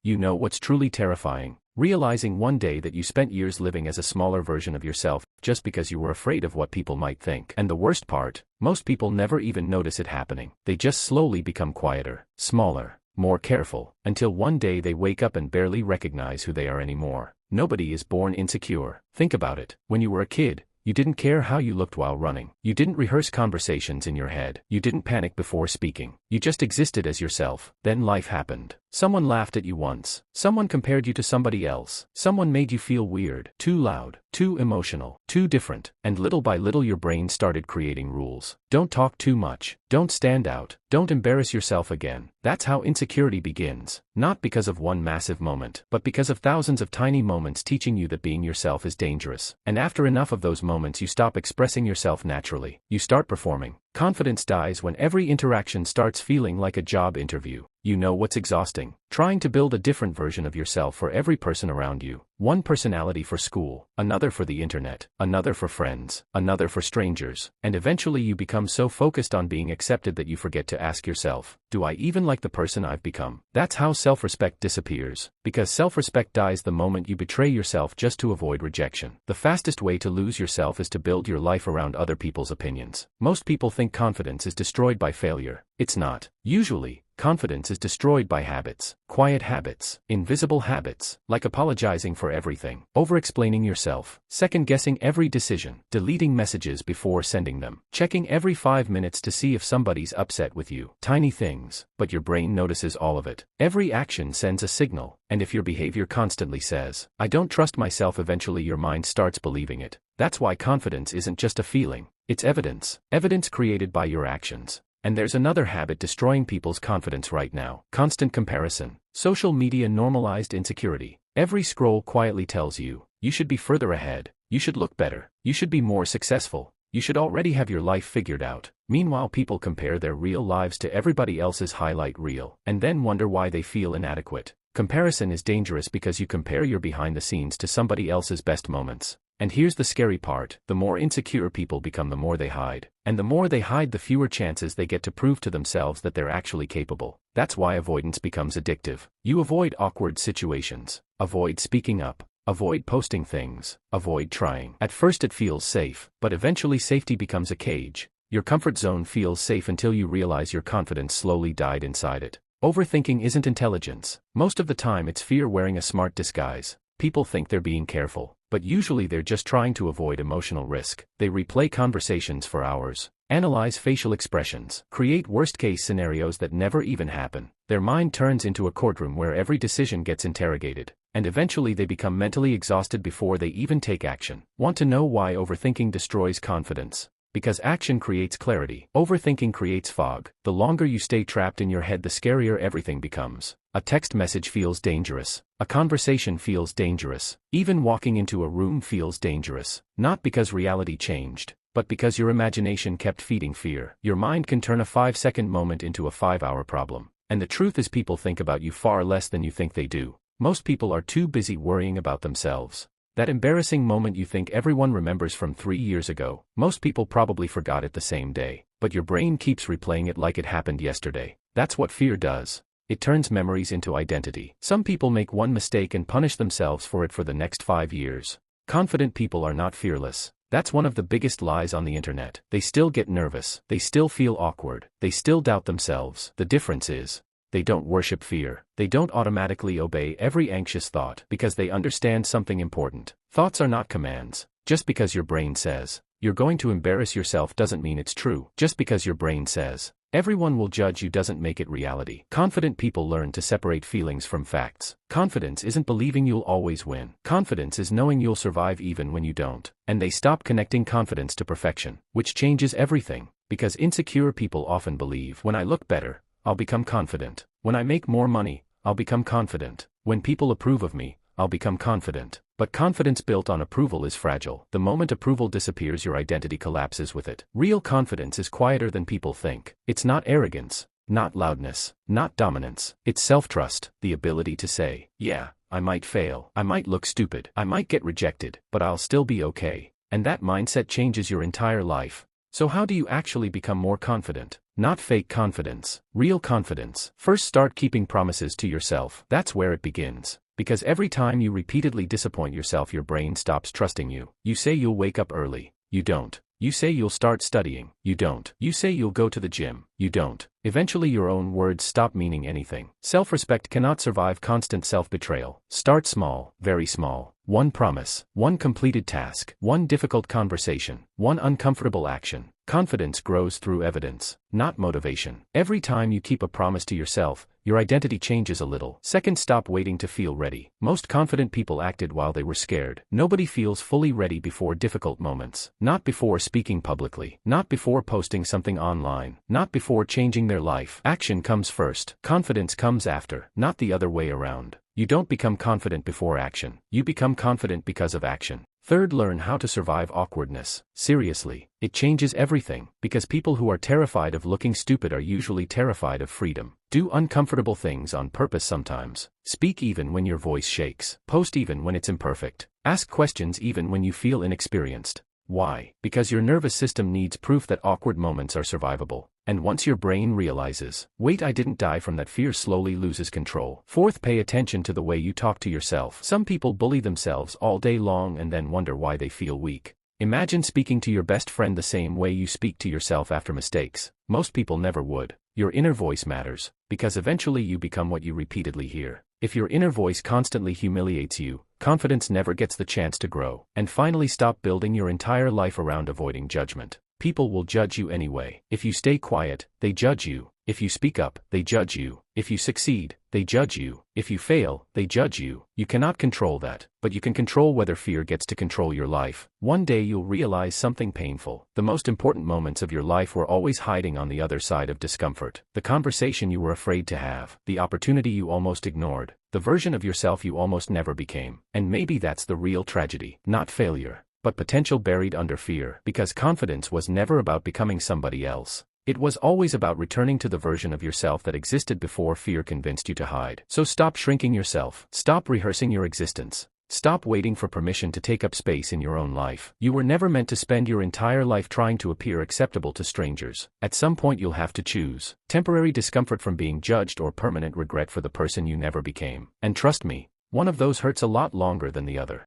You know what's truly terrifying? Realizing one day that you spent years living as a smaller version of yourself just because you were afraid of what people might think. And the worst part, most people never even notice it happening. They just slowly become quieter, smaller, more careful, until one day they wake up and barely recognize who they are anymore. Nobody is born insecure. Think about it. When you were a kid, you didn't care how you looked while running. You didn't rehearse conversations in your head. You didn't panic before speaking. You just existed as yourself. Then life happened. Someone laughed at you once. Someone compared you to somebody else. Someone made you feel weird, too loud, too emotional, too different. And little by little your brain started creating rules. Don't talk too much. Don't stand out. Don't embarrass yourself again. That's how insecurity begins. Not because of one massive moment, but because of thousands of tiny moments teaching you that being yourself is dangerous. And after enough of those moments you stop expressing yourself naturally. You start performing. Confidence dies when every interaction starts feeling like a job interview. You know what's exhausting? Trying to build a different version of yourself for every person around you. One personality for school, another for the internet, another for friends, another for strangers. And eventually you become so focused on being accepted that you forget to ask yourself, do I even like the person I've become? That's how self-respect disappears. Because self-respect dies the moment you betray yourself just to avoid rejection. The fastest way to lose yourself is to build your life around other people's opinions. Most people think confidence is destroyed by failure. It's not. Usually, confidence is destroyed by habits. Quiet habits. Invisible habits. Like apologizing for everything. Over-explaining yourself. Second-guessing every decision. Deleting messages before sending them. Checking every 5 minutes to see if somebody's upset with you. Tiny things, but your brain notices all of it. Every action sends a signal, and if your behavior constantly says, I don't trust myself, eventually your mind starts believing it. That's why confidence isn't just a feeling. It's evidence. Evidence created by your actions. And there's another habit destroying people's confidence right now. Constant comparison. Social media normalized insecurity. Every scroll quietly tells you, you should be further ahead, you should look better, you should be more successful, you should already have your life figured out. Meanwhile, people compare their real lives to everybody else's highlight reel, and then wonder why they feel inadequate. Comparison is dangerous because you compare your behind the scenes to somebody else's best moments. And here's the scary part, the more insecure people become, the more they hide. And the more they hide, the fewer chances they get to prove to themselves that they're actually capable. That's why avoidance becomes addictive. You avoid awkward situations, avoid speaking up, avoid posting things, avoid trying. At first it feels safe, but eventually safety becomes a cage. Your comfort zone feels safe until you realize your confidence slowly died inside it. Overthinking isn't intelligence. Most of the time it's fear wearing a smart disguise. People think they're being careful, but usually they're just trying to avoid emotional risk. They replay conversations for hours, analyze facial expressions, create worst-case scenarios that never even happen. Their mind turns into a courtroom where every decision gets interrogated, and eventually they become mentally exhausted before they even take action. Want to know why overthinking destroys confidence? Because action creates clarity. Overthinking creates fog. The longer you stay trapped in your head, the scarier everything becomes. A text message feels dangerous. A conversation feels dangerous. Even walking into a room feels dangerous. Not because reality changed, but because your imagination kept feeding fear. Your mind can turn a 5-second moment into a 5-hour problem. And the truth is, people think about you far less than you think they do. Most people are too busy worrying about themselves. That embarrassing moment you think everyone remembers from 3 years ago, most people probably forgot it the same day. But your brain keeps replaying it like it happened yesterday. That's what fear does. It turns memories into identity. Some people make one mistake and punish themselves for it for the next 5 years. Confident people are not fearless. That's one of the biggest lies on the internet. They still get nervous. They still feel awkward. They still doubt themselves. The difference is, they don't worship fear. They don't automatically obey every anxious thought because they understand something important. Thoughts are not commands. Just because your brain says, you're going to embarrass yourself, doesn't mean it's true. Just because your brain says, everyone will judge you, doesn't make it reality. Confident people learn to separate feelings from facts. Confidence isn't believing you'll always win. Confidence is knowing you'll survive even when you don't. And they stop connecting confidence to perfection, which changes everything. Because insecure people often believe, when I look better, I'll become confident. When I make more money, I'll become confident. When people approve of me, I'll become confident. But confidence built on approval is fragile. The moment approval disappears, your identity collapses with it. Real confidence is quieter than people think. It's not arrogance, not loudness, not dominance. It's self-trust, the ability to say, yeah, I might fail, I might look stupid, I might get rejected, but I'll still be okay. And that mindset changes your entire life. So how do you actually become more confident? not fake confidence. Real confidence. First, start keeping promises to yourself. That's where it begins. Because every time you repeatedly disappoint yourself, your brain stops trusting you. You say you'll wake up early. You don't. You say you'll start studying. You don't. You say you'll go to the gym. You don't. Eventually your own words stop meaning anything. Self-respect cannot survive constant self-betrayal. Start small, very small. One promise, one completed task, one difficult conversation, one uncomfortable action. Confidence grows through evidence, not motivation. Every time you keep a promise to yourself, your identity changes a little. Second, stop waiting to feel ready. Most confident people acted while they were scared. Nobody feels fully ready before difficult moments. Not before speaking publicly. Not before posting something online. Not before changing their life. Action comes first. Confidence comes after, not the other way around. You don't become confident before action. You become confident because of action. Third, learn how to survive awkwardness. Seriously, it changes everything, because people who are terrified of looking stupid are usually terrified of freedom. Do uncomfortable things on purpose sometimes. Speak even when your voice shakes. Post even when it's imperfect. Ask questions even when you feel inexperienced. Why? Because your nervous system needs proof that awkward moments are survivable. And once your brain realizes, wait, I didn't die from that, fear slowly loses control. Fourth, pay attention to the way you talk to yourself. Some people bully themselves all day long and then wonder why they feel weak. Imagine speaking to your best friend the same way you speak to yourself after mistakes. Most people never would. Your inner voice matters, because eventually you become what you repeatedly hear. If your inner voice constantly humiliates you, confidence never gets the chance to grow. And finally, stop building your entire life around avoiding judgment. People will judge you anyway. If you stay quiet, they judge you. If you speak up, they judge you. If you succeed, they judge you. If you fail, they judge you. You cannot control that, but you can control whether fear gets to control your life. One day you'll realize something painful. The most important moments of your life were always hiding on the other side of discomfort. The conversation you were afraid to have, the opportunity you almost ignored, the version of yourself you almost never became. And maybe that's the real tragedy, not failure, but potential buried under fear. Because confidence was never about becoming somebody else. It was always about returning to the version of yourself that existed before fear convinced you to hide. So stop shrinking yourself. Stop rehearsing your existence. Stop waiting for permission to take up space in your own life. You were never meant to spend your entire life trying to appear acceptable to strangers. At some point you'll have to choose temporary discomfort from being judged or permanent regret for the person you never became. And trust me, one of those hurts a lot longer than the other.